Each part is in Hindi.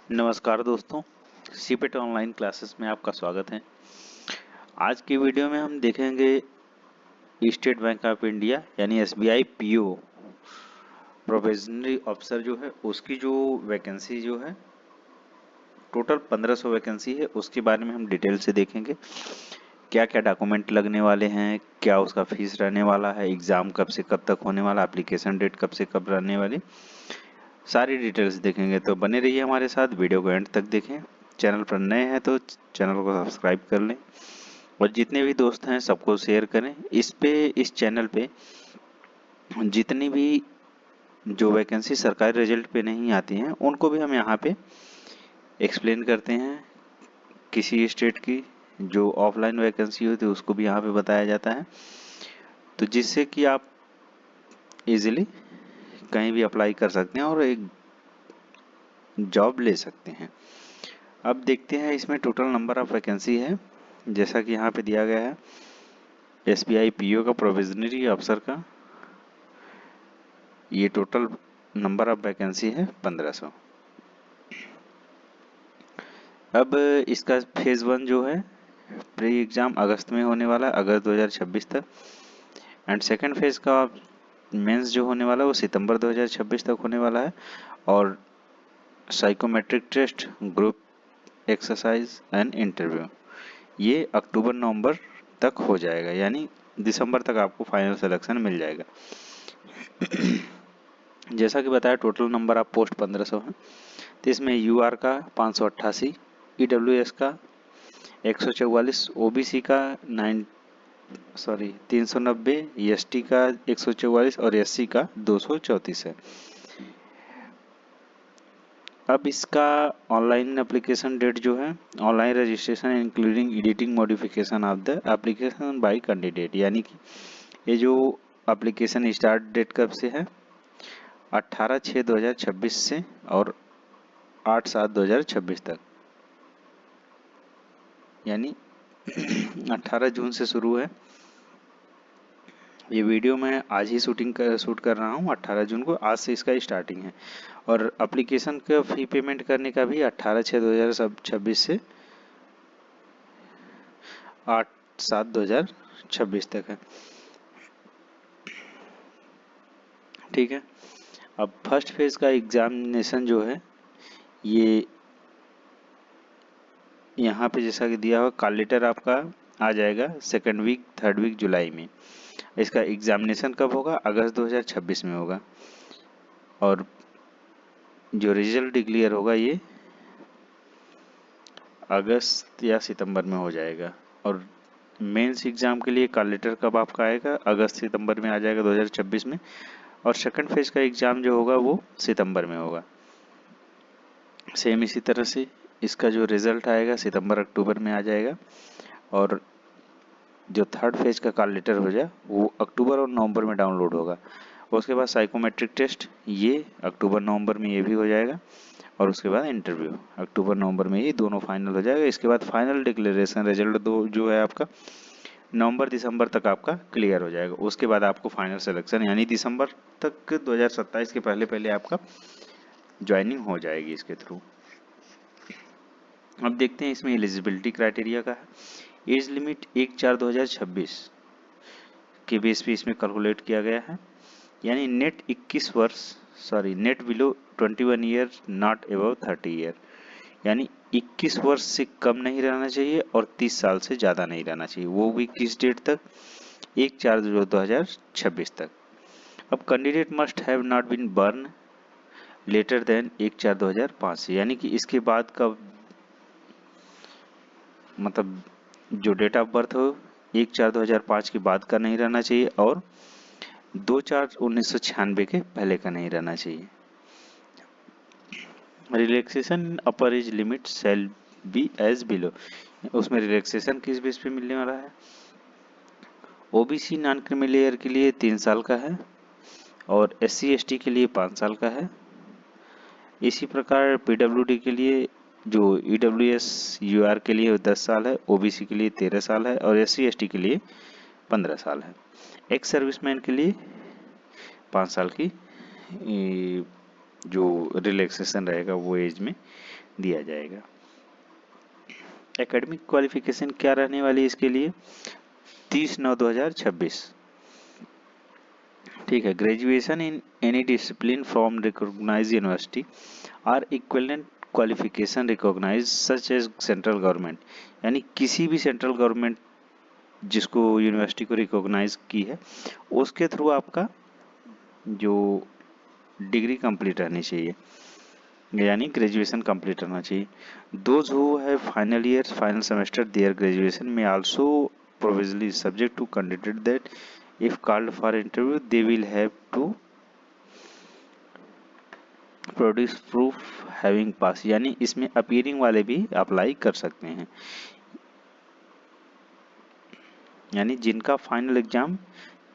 नमस्कार दोस्तों, सीपेट ऑनलाइन क्लासेस में आपका स्वागत है। आज की वीडियो में हम देखेंगे स्टेट बैंक ऑफ इंडिया यानी एसबीआई पीओ प्रोबेशनरी ऑफिसर जो है उसकी जो वैकेंसी जो है टोटल 1500 वैकेंसी है, उसके बारे में हम डिटेल से देखेंगे। क्या क्या डॉक्यूमेंट लगने वाले हैं, क्या उसका फीस रहने वाला है, एग्ज़ाम कब से कब तक होने वाला, एप्लीकेशन डेट कब से कब रहने वाली, सारी डिटेल्स देखेंगे। तो बने रहिए हमारे साथ, वीडियो को एंड तक देखें। चैनल पर नए हैं तो चैनल को सब्सक्राइब कर लें और जितने भी दोस्त हैं सबको शेयर करें। इस चैनल पे जितनी भी जो वैकेंसी सरकारी रिजल्ट पे नहीं आती हैं उनको भी हम यहाँ पे एक्सप्लेन करते हैं। किसी स्टेट की जो ऑफलाइन वैकेंसी होती है उसको भी यहाँ पे बताया जाता है, तो जिससे कि आप इजीली कहीं भी अप्लाई कर सकते हैं और एक जॉब ले सकते हैं। अब देखते हैं इसमें टोटल नंबर ऑफ वैकेंसी है, जैसा कि यहाँ पे दिया गया है। एसबीआई पीओ का प्रोविजनरी अफसर का ये टोटल नंबर ऑफ वैकेंसी है 1500। अब इसका फेज 1 जो है प्री एग्जाम अगस्त में होने वाला है, अगस्त 2026 तक। एंड सेकेंड फेज का मेंस जो होने वाला है वो सितंबर 2026 तक होने वाला है। और psychometric test, group exercise and interview ये अक्टूबर नवंबर तक हो जाएगा, यानी दिसंबर तक आपको फाइनल सिलेक्शन मिल जाएगा। जैसा कि बताया टोटल नंबर ऑफ पोस्ट 1500 है, तो इसमें यूआर का 588, ईडब्ल्यूएस का 144, ओबीसी का 390, एसटी का 144 और एससी का 234 है। अब इसका ऑनलाइन एप्लीकेशन डेट जो है, online registration including editing modification of the application by candidate, यानी कि ये जो एप्लीकेशन स्टार्ट डेट कब से है, 18/6/2026 से और 8/7/2026 तक, यानी 18 जून से शुरू है। ये वीडियो मैं आज ही शूट कर रहा हूँ 18 जून को, आज से इसका स्टार्टिंग है। और एप्लीकेशन का फी पेमेंट करने का भी 18/6/2026 से 8/7/2026 तक है। ठीक है। अब फर्स्ट फेज का एग्जामिनेशन जो है ये यहाँ पे जैसा कि दिया हुआ, कॉल लेटर आपका आ जाएगा सेकेंड वीक थर्ड वीक जुलाई में। इसका एग्जामिनेशन कब होगा, अगस्त 2026 में होगा। और जो रिजल्ट डिक्लेयर होगा ये अगस्त या सितंबर में हो जाएगा। और मेंस एग्जाम के लिए कॉल लेटर कब आपका आएगा, अगस्त सितंबर में आ जाएगा 2026 में। और सेकंड फेज का एग्जाम जो होगा वो सितंबर में होगा। सेम इसी तरह से इसका जो रिजल्ट आएगा सितंबर अक्टूबर में आ जाएगा। और जो थर्ड फेज का कॉल लेटर हो जाए वो अक्टूबर और नवंबर में डाउनलोड होगा। उसके बाद साइकोमेट्रिक टेस्ट ये अक्टूबर नवंबर में ये भी हो जाएगा। और उसके बाद इंटरव्यू अक्टूबर नवंबर में ये दोनों फाइनल हो जाएगा। इसके बाद फाइनल डिक्लेरेशन रिजल्ट दो जो है आपका नवंबर दिसंबर तक आपका क्लियर हो जाएगा। उसके बाद आपको फाइनल सिलेक्शन यानी दिसंबर तक 2027 के पहले पहले आपका ज्वाइनिंग हो जाएगी इसके थ्रू। अब देखते हैं इसमें एलिजिबिलिटी क्राइटेरिया का है। एज लिमिट 1/4/2026 के बेस पे इसमें कैलकुलेट किया गया है, यानी net below 21 year not above 30 year, यानी 21 वर्ष से कम नहीं रहना चाहिए और 30 साल से ज़्यादा नहीं रहना चाहिए। वो भी किस डेट तक, 1/4/2026 तक। अब candidate must have not been born later than 1/4/2005 से, यानी कि इसके बाद का मतलब जो डेट ऑफ बर्थ हो 1/4/2005 के बाद का नहीं रहना चाहिए और 2/4/1996 के पहले का नहीं रहना चाहिए। Relaxation upper age limit shall be as below, उसमें रिलैक्सेशन किस बेस पे मिलने वाला है, ओबीसी नॉन क्रीमी लेयर के लिए 3 साल का है और SC ST के लिए 5 साल का है। इसी प्रकार PWD के लिए जो EWS UR के लिए 10 साल है, OBC के लिए 13 साल है और SC ST के लिए 15 साल है। एक्स सर्विसमैन के लिए 5 साल की जो रिलैक्सेशन रहेगा वो एज में दिया जाएगा। एकेडमिक क्वालिफिकेशन क्या रहने वाली है इसके लिए? 30/9/2026। ठीक है। Graduation in any discipline from recognised university or equivalent qualification recognised such as central government, यानी किसी भी सेंट्रल गवर्नमेंट जिसको यूनिवर्सिटी को रिकॉग्नाइज की है उसके थ्रू आपका जो डिग्री कंप्लीट रहनी चाहिए, यानी ग्रेजुएशन कंप्लीट रहना चाहिए। Those who have final year final semester their graduation में also provisionally subject to candidate that if called for interview they will have to produce proof having pass, यानी इसमें अपीयरिंग वाले भी अप्लाई कर सकते हैं, यानी जिनका फाइनल एग्जाम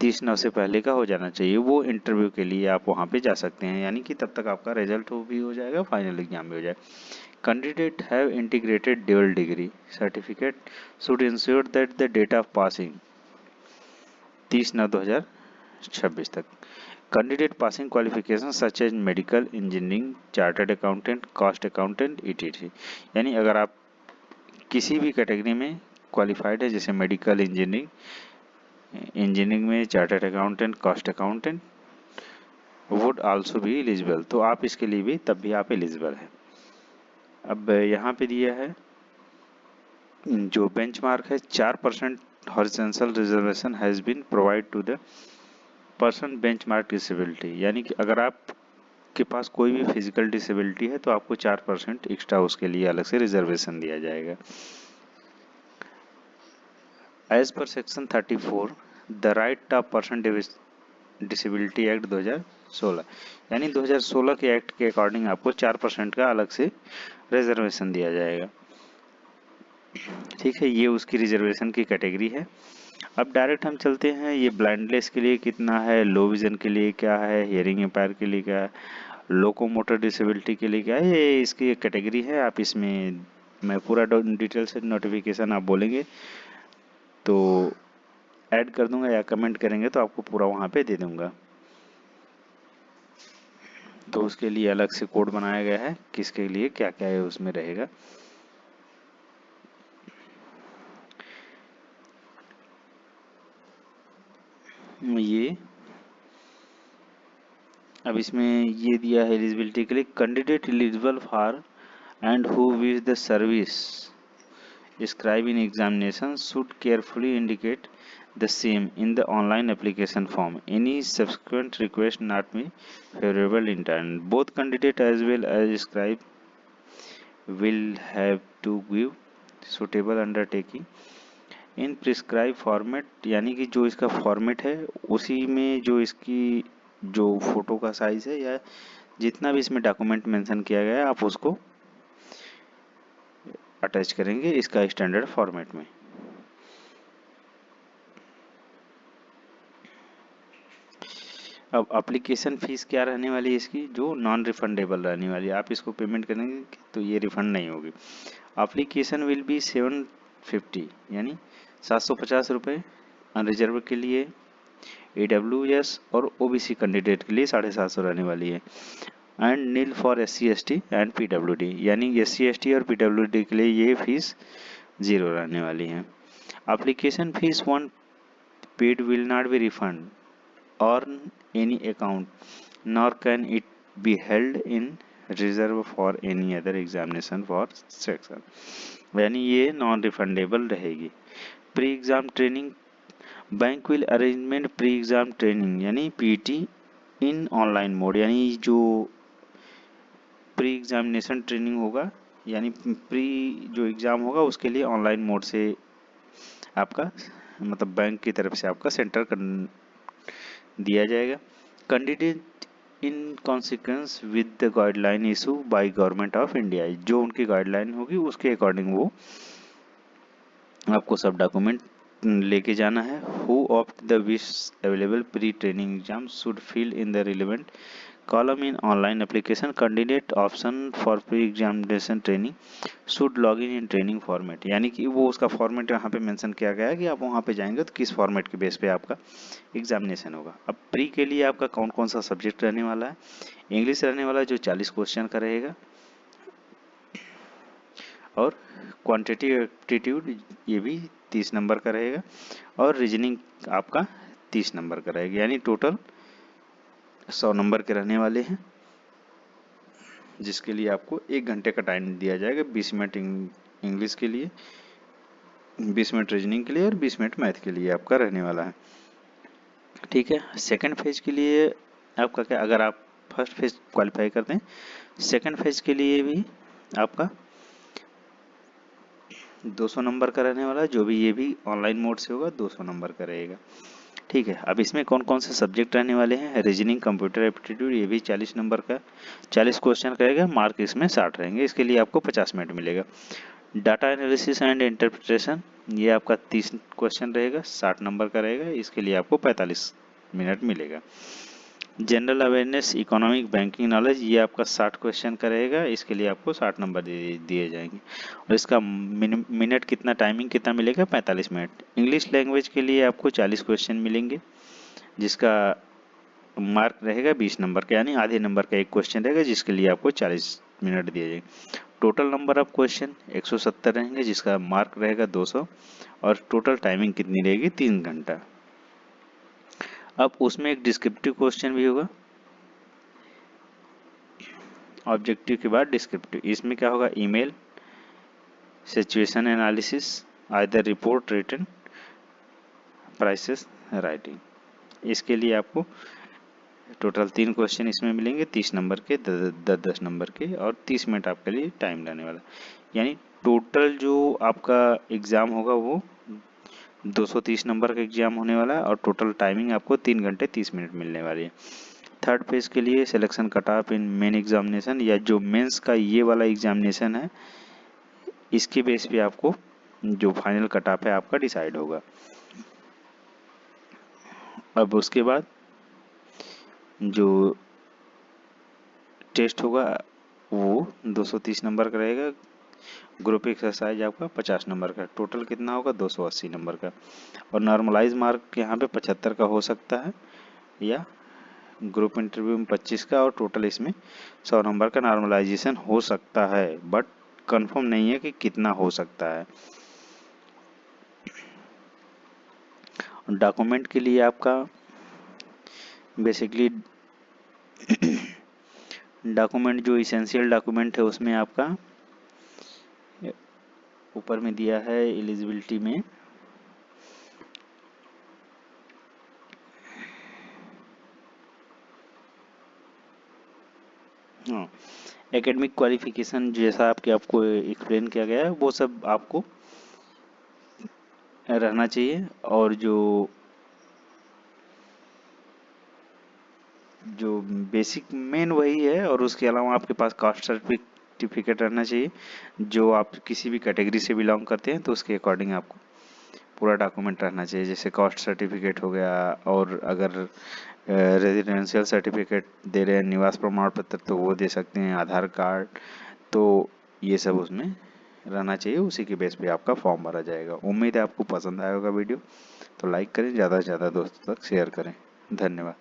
30/9 से पहले का हो जाना चाहिए वो इंटरव्यू के लिए आप वहां पे जा सकते हैं, यानी कि तब तक आपका रिजल्ट भी हो जाएगा, फाइनल एग्जाम भी हो जाएगा। Candidate have integrated dual degree certificate should ensure that the date of passing 30/9/2026 तक। Candidate passing qualification such as medical engineering chartered accountant cost accountant etc, यानी अगर आप किसी भी कैटेगरी में क्वालिफाइड है जैसे मेडिकल इंजीनियरिंग में chartered accountant cost accountant would also भी एलिजिबल, तो आप इसके लिए भी तब भी आप एलिजिबल है। अब यहाँ पे दिया है जो बेंचमार्क है 4% horizontal reservation has been provide to the person benchmark disability, यानी कि अगर आप के पास कोई भी फिजिकल डिसेबिलिटी है तो आपको 4% एक्स्ट्रा उसके लिए अलग से रिजर्वेशन दिया जाएगा। As per section 34 the right of person disability act 2016, यानी 2016 के एक्ट के अकॉर्डिंग आपको 4% का अलग से रिजर्वेशन दिया जाएगा। ठीक है, ये उसकी रिजर्वेशन की कैटेगरी है। अब डायरेक्ट हम चलते हैं, ये ब्लाइंडनेस के लिए कितना है, लो विजन के लिए क्या है, हियरिंग इम्पायर के लिए क्या है, लोकोमोटर डिसेबिलिटी के लिए क्या है, ये इसकी कैटेगरी है। आप इसमें मैं पूरा डिटेल से नोटिफिकेशन आप बोलेंगे तो ऐड कर दूंगा या कमेंट करेंगे तो आपको पूरा वहां पे दे दूंगा। तो उसके लिए अलग से कोड बनाया गया है, किसके लिए क्या क्या है उसमें रहेगा। ये अब इसमें ये दिया है एलिजिबिलिटी के लिए, candidate eligible for and who wish the service described in examination should carefully indicate the same in the online application form. Any subsequent request not be favorable in turn. Both candidate as well as scribe will have to give suitable undertaking in prescribed format, यानी कि जो इसका फॉर्मेट है उसी में जो इसकी जो फोटो का साइज है या जितना भी इसमें डॉक्यूमेंट मेंशन किया गया है आप उसको अटैच करेंगे इसका स्टैंडर्ड फॉर्मेट में। अब एप्लीकेशन फीस क्या रहने वाली है इसकी, जो नॉन रिफंडेबल रहने वाली है, आप इसको पेमेंट करेंगे तो ये रिफंड नहीं होगी। एप्लीकेशन विल बी 750, यानी 750 रुपये अनरिजर्व के लिए, AWS और OBC कैंडिडेट के लिए 750 रहने वाली है, and nil for SC ST and PWD, यानी SC ST और PWD के लिए ये फीस 0 रहने वाली है। Application fees one paid will not be refund on any account nor can it be held in reserve for any other examination for section, यानी ये नॉन रिफंडेबल रहेगी। Pre exam training bank will arrangement pre exam training यानी PT इन ऑनलाइन मोड, यानी जो प्री एग्जामिनेशन ट्रेनिंग होगा यानी प्री जो एग्जाम होगा उसके लिए ऑनलाइन मोड से आपका मतलब बैंक की तरफ से आपका सेंटर दिया जाएगा। Candidate in consequence with the guideline issue by government of India, जो उनकी गाइडलाइन होगी उसके अकॉर्डिंग वो आपको सब डॉक्यूमेंट लेके जाना है। Who opt the wish available pre training exam should fill in the relevant column in online application, candidate option for pre examination training should log in training format, यानी कि वो उसका फॉर्मेट यहाँ पे मेंशन किया गया है कि आप वहाँ पे जाएंगे तो किस फॉर्मेट के बेस पे आपका एग्जामिनेशन होगा। अब प्री के लिए आपका कौन कौन सा सब्जेक्ट रहने वाला है, इंग्लिश रहने वाला है जो 40 क्वेश्चन का रहेगा, और क्वांटिटेटिव एप्टीट्यूड ये भी 30 नंबर का रहेगा, और रीजनिंग आपका 30 नंबर का रहेगा, यानी टोटल 100 नंबर के रहने वाले हैं, जिसके लिए आपको 1 घंटे का टाइम दिया जाएगा। 20 मिनट इंग्लिश के लिए, 20 मिनट रीजनिंग के लिए और 20 मिनट मैथ के लिए आपका रहने वाला है। ठीक है। सेकंड फेज के लिए आपका क्या, अगर आप फर्स्ट फेज क्वालिफाई करते हैं, सेकंड फेज के लिए भी आपका 200 नंबर का रहने वाला है, जो भी ये भी ऑनलाइन मोड से होगा 200 नंबर का रहेगा। ठीक है। अब इसमें कौन कौन से सब्जेक्ट रहने वाले हैं, रीजनिंग, कंप्यूटर एप्टीट्यूड, ये भी 40 नंबर का, 40 क्वेश्चन रहेगा, मार्क इसमें 60 रहेंगे, इसके लिए आपको 50 मिनट मिलेगा। डाटा एनालिसिस एंड इंटरप्रिटेशन, ये आपका 30 क्वेश्चन रहेगा, 60 नंबर का रहेगा, इसके लिए आपको 45 मिनट मिलेगा। General awareness, economic, banking knowledge, ये आपका 60 क्वेश्चन का रहेगा, इसके लिए आपको 60 नंबर दिए जाएंगे, और इसका मिनट कितना, टाइमिंग कितना मिलेगा, 45 मिनट। इंग्लिश लैंग्वेज के लिए आपको 40 क्वेश्चन मिलेंगे, जिसका मार्क रहेगा 20 नंबर का, यानी आधे नंबर का एक क्वेश्चन रहेगा, जिसके लिए आपको 40 मिनट दिए जाएंगे। टोटल नंबर ऑफ क्वेश्चन 170 रहेंगे, जिसका मार्क रहेगा 200, और टोटल टाइमिंग कितनी रहेगी, 3 घंटा। अब उसमें एक डिस्क्रिप्टिव क्वेश्चन भी होगा, ऑब्जेक्टिव के बाद डिस्क्रिप्टिव। इसमें क्या होगा, email, situation analysis, either report written, precis writing. इसके लिए आपको टोटल 3 क्वेश्चन इसमें मिलेंगे, 30 नंबर के, 10 नंबर के, और 30 मिनट आपके लिए टाइम लगने वाला, यानी टोटल जो आपका एग्ज़ाम होगा वो 230 नंबर का एग्जाम होने वाला है, और टोटल टाइमिंग आपको 3 घंटे 30 मिनट मिलने वाली है। थर्ड फेज के लिए सिलेक्शन कट ऑफ इन मेन एग्जामिनेशन, या जो मेंस का ये वाला एग्जामिनेशन है, इसके बेस पे आपको जो फाइनल कट ऑफ है आपका डिसाइड होगा। अब उसके बाद जो टेस्ट होगा वो 230 नंबर का रहेगा, ग्रुप एक्सरसाइज आपका 50 नंबर का, टोटल कितना होगा, 280 नंबर का, और नॉर्मलाइज मार्क यहाँ पे 75 का हो सकता है, या ग्रुप इंटरव्यू में 25 का, और टोटल इसमें 100 नंबर का नॉर्मलाइजेशन हो सकता है, बट कंफर्म नहीं है कि कितना हो सकता है। डॉक्यूमेंट के लिए आपका बेसिकली डॉक्यूमेंट जो इसेंशियल डॉक्यूमेंट है, उसमें आपका ऊपर में दिया है एलिजिबिलिटी में, हाँ, एकेडमिक क्वालिफिकेशन जैसा आपको एक्सप्लेन किया गया है, वो सब आपको रहना चाहिए, और जो बेसिक मेन वही है, और उसके अलावा आपके पास कास्ट सर्टिफिकेट रहना चाहिए, जो आप किसी भी कैटेगरी से बिलोंग करते हैं तो उसके अकॉर्डिंग आपको पूरा डॉक्यूमेंट रहना चाहिए, जैसे कास्ट सर्टिफिकेट हो गया, और अगर रेजिडेंशियल सर्टिफिकेट दे रहे हैं, निवास प्रमाण पत्र, तो वो दे सकते हैं, आधार कार्ड, तो ये सब उसमें रहना चाहिए, उसी के बेस पे आपका फॉर्म भरा जाएगा। उम्मीद है आपको पसंद आया होगा वीडियो, तो लाइक करें, ज़्यादा से ज़्यादा दोस्तों तक शेयर करें। धन्यवाद।